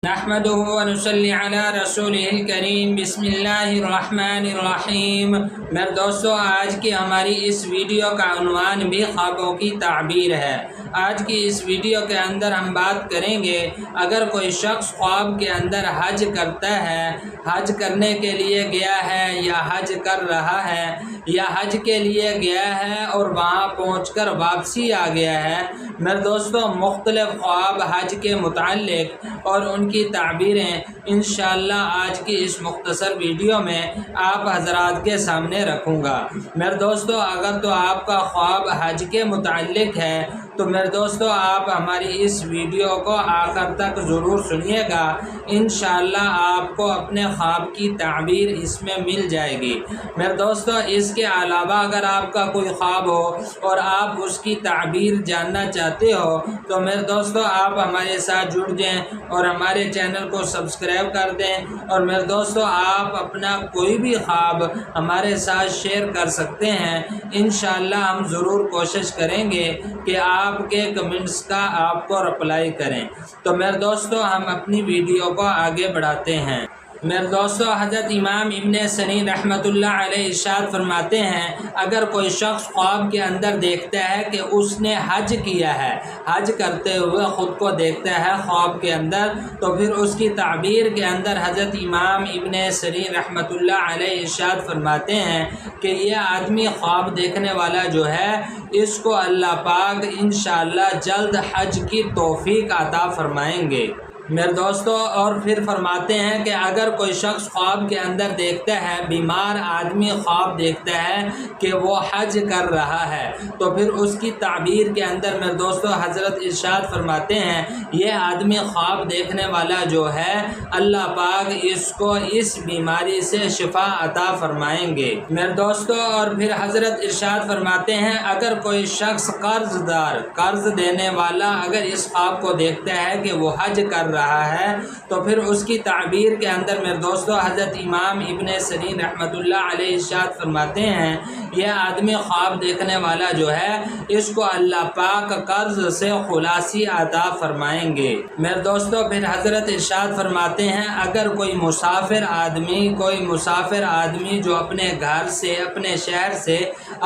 نحمدہ و نصلی علی رسولہ الکریم بسم اللہ الرحمن الرحیم۔ میرے دوستو، آج کی ہماری اس ویڈیو کا عنوان بھی خوابوں کی تعبیر ہے۔ آج کی اس ویڈیو کے اندر ہم بات کریں گے، اگر کوئی شخص خواب کے اندر حج کرتا ہے، حج کرنے کے لیے گیا ہے یا حج کر رہا ہے یا حج کے لیے گیا ہے اور وہاں پہنچ کر واپسی آ گیا ہے، میرے دوستو مختلف خواب حج کے متعلق اور ان کی تعبیریں انشاءاللہ آج کی اس مختصر ویڈیو میں آپ حضرات کے سامنے رکھوں گا۔ میرے دوستو، اگر تو آپ کا خواب حج کے متعلق ہے تو میرے دوستو آپ ہماری اس ویڈیو کو آخر تک ضرور سنیے گا، انشاءاللہ آپ کو اپنے خواب کی تعبیر اس میں مل جائے گی۔ میرے دوستو، اس کے علاوہ اگر آپ کا کوئی خواب ہو اور آپ اس کی تعبیر جاننا چاہتے ہو تو میرے دوستو آپ ہمارے ساتھ جڑ جائیں اور ہمارے چینل کو سبسکرائب کر دیں، اور میرے دوستو آپ اپنا کوئی بھی خواب ہمارے ساتھ شیئر کر سکتے ہیں۔ انشاءاللہ ہم ضرور کوشش کریں گے کہ آپ کے کمنٹس کا آپ کو رپلائی کریں۔ تو میرے دوستو ہم اپنی ویڈیو کو آگے بڑھاتے ہیں۔ میرے دوستو، حضرت امام ابن سیرین رحمۃ اللہ علیہ ارشاد فرماتے ہیں، اگر کوئی شخص خواب کے اندر دیکھتا ہے کہ اس نے حج کیا ہے، حج کرتے ہوئے خود کو دیکھتا ہے خواب کے اندر، تو پھر اس کی تعبیر کے اندر حضرت امام ابن سیرین رحمۃ اللہ علیہ ارشاد فرماتے ہیں کہ یہ آدمی خواب دیکھنے والا جو ہے، اس کو اللہ پاک انشاءاللہ جلد حج کی توفیق عطا فرمائیں گے۔ میرے دوستو، اور پھر فرماتے ہیں کہ اگر کوئی شخص خواب کے اندر دیکھتا ہے، بیمار آدمی خواب دیکھتا ہے کہ وہ حج کر رہا ہے، تو پھر اس کی تعبیر کے اندر میرے دوستو حضرت ارشاد فرماتے ہیں، یہ آدمی خواب دیکھنے والا جو ہے، اللہ پاک اس کو اس بیماری سے شفا عطا فرمائیں گے۔ میرے دوستو، اور پھر حضرت ارشاد فرماتے ہیں، اگر کوئی شخص قرض دار، قرض دینے والا اگر اس خواب کو دیکھتا ہے کہ وہ حج کر رہا ہے، تو پھر اس کی تعبیر کے اندر میرے دوستو حضرت امام ابن سیرین رحمۃ اللہ علیہ ارشاد فرماتے ہیں، یہ آدمی خواب دیکھنے والا جو ہے، اس کو اللہ پاک قرض سے خلاصی عطا فرمائیں گے۔ میرے دوستو، پھر حضرت ارشاد فرماتے ہیں، اگر کوئی مسافر آدمی جو اپنے گھر سے، اپنے شہر سے،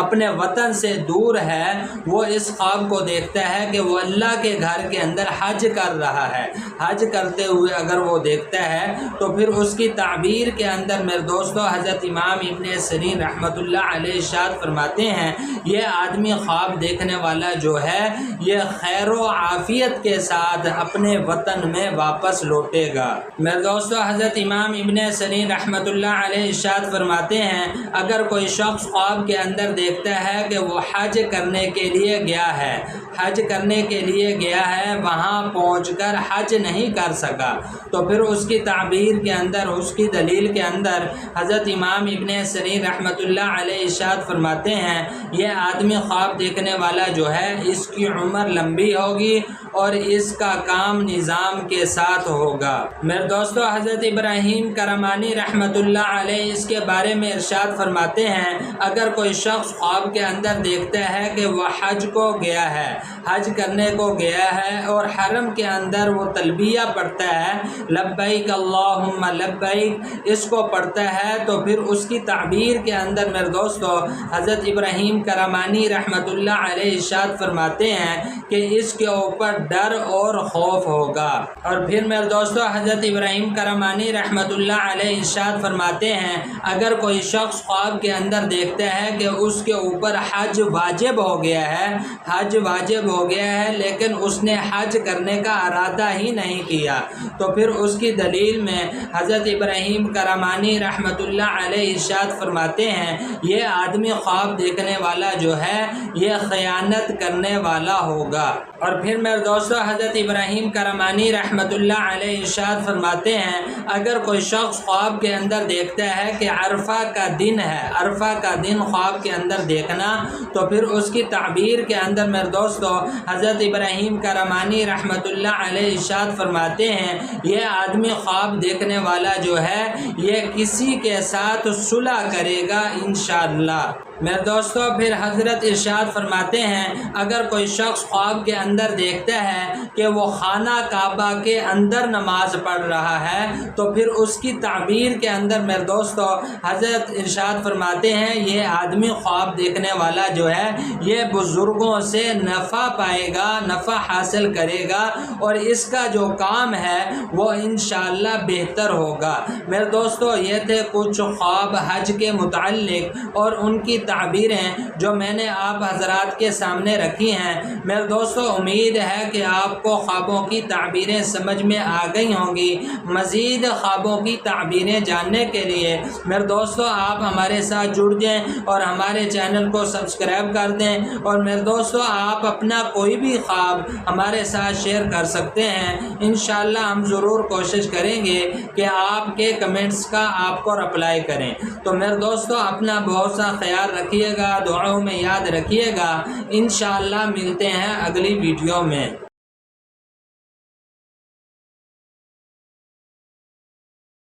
اپنے وطن سے دور ہے، وہ اس خواب کو دیکھتا ہے کہ وہ اللہ کے گھر کے اندر حج کر رہا ہے، حج کرتے ہوئے اگر وہ دیکھتا ہے، تو پھر اس کی تعبیر کے اندر میرے دوستو حضرت امام ابن سیرین رحمۃ اللہ علیہ ارشاد فرماتے ہیں، یہ آدمی خواب دیکھنے والا جو ہے، یہ خیر و عافیت کے ساتھ اپنے وطن میں واپس لوٹے گا۔ میرے دوستو، حضرت امام ابن سیرین رحمۃ اللہ علیہ ارشاد فرماتے ہیں، اگر کوئی شخص خواب کے اندر دیکھتا ہے کہ وہ حج کرنے کے لیے گیا ہے، حج کرنے کے لیے گیا ہے، وہاں پہنچ کر حج نہیں کر سکا، تو پھر اس کی تعبیر کے اندر، اس کی دلیل کے اندر حضرت امام ابن سیرین رحمۃ اللہ علیہ ارشاد فرماتے ہیں، یہ آدمی خواب دیکھنے والا جو ہے، اس کی عمر لمبی ہوگی اور اس کا کام نظام کے ساتھ ہوگا۔ میرے دوستو، حضرت ابراہیم کرمانی رحمۃ اللہ علیہ اس کے بارے میں ارشاد فرماتے ہیں، اگر کوئی شخص خواب کے اندر دیکھتا ہے کہ وہ حج کو گیا ہے، حج کرنے کو گیا ہے اور حرم کے اندر وہ تلبیہ پڑھتا ہے، لبیک اللہم لبیک، اس کو پڑھتا ہے، تو پھر اس کی تعبیر کے اندر میرے دوستو حضرت ابراہیم کرمانی رحمۃ اللہ علیہ ارشاد فرماتے ہیں کہ اس کے اوپر ڈر اور خوف ہوگا۔ اور پھر میرے دوستو حضرت ابراہیم کرمانی رحمۃ اللہ علیہ ارشاد فرماتے ہیں، اگر کوئی شخص خواب کے اندر دیکھتا ہے کہ اس کے اوپر حج واجب ہو گیا ہے، حج واجب ہو گیا ہے لیکن اس نے حج کرنے کا ارادہ ہی نہیں کیا، تو پھر اس کی دلیل میں حضرت ابراہیم کرمانی رحمۃ اللہ علیہ ارشاد فرماتے ہیں، یہ آدمی خواب دیکھنے والا جو ہے، یہ خیانت کرنے والا ہوگا۔ اور پھر میرے دوستو حضرت ابراہیم کرمانی رحمۃ اللہ علیہ ارشاد فرماتے ہیں، اگر کوئی شخص خواب کے اندر دیکھتا ہے کہ عرفہ کا دن ہے، عرفہ کا دن خواب کے اندر دیکھنا، تو پھر اس کی تعبیر کے اندر میرے دوستو حضرت ابراہیم کرمانی رحمۃ اللہ علیہ ارشاد فرماتے ہیں، یہ آدمی خواب دیکھنے والا جو ہے، یہ کسی کے ساتھ صلح کرے گا انشاءاللہ۔ میرے دوستوں پھر حضرت ارشاد فرماتے ہیں اگر کوئی شخص خواب کے اندر دیکھتا ہے کہ وہ خانہ کعبہ کے اندر نماز پڑھ رہا ہے تو پھر اس کی تعبیر کے اندر میرے دوستوں حضرت ارشاد فرماتے ہیں یہ آدمی خواب دیکھنے والا جو ہے یہ بزرگوں سے نفع پائے گا، نفع حاصل کرے گا اور اس کا جو کام ہے وہ انشاءاللہ بہتر ہوگا۔ میرے دوستو یہ تھے کچھ خواب حج کے متعلق اور ان کی تعبیریں جو میں نے آپ حضرات کے سامنے رکھی ہیں۔ میرے دوستو امید ہے کہ آپ کو خوابوں کی تعبیریں سمجھ میں آ گئی ہوں گی۔ مزید خوابوں کی تعبیریں جاننے کے لیے میرے دوستو آپ ہمارے ساتھ جڑ جائیں اور ہمارے چینل کو سبسکرائب کر دیں، اور میرے دوستو آپ اپنا کوئی بھی خواب ہمارے ساتھ شیئر کر سکتے ہیں۔ انشاءاللہ ہم ضرور کوشش کریں گے کہ آپ کے کمنٹس کا آپ کو رپلائی کریں۔ تو میرے دوستو اپنا بہت سا خیال رکھیے گا، دعاؤں میں یاد رکھیے گا۔ انشاءاللہ ملتے ہیں اگلی ویڈیو میں۔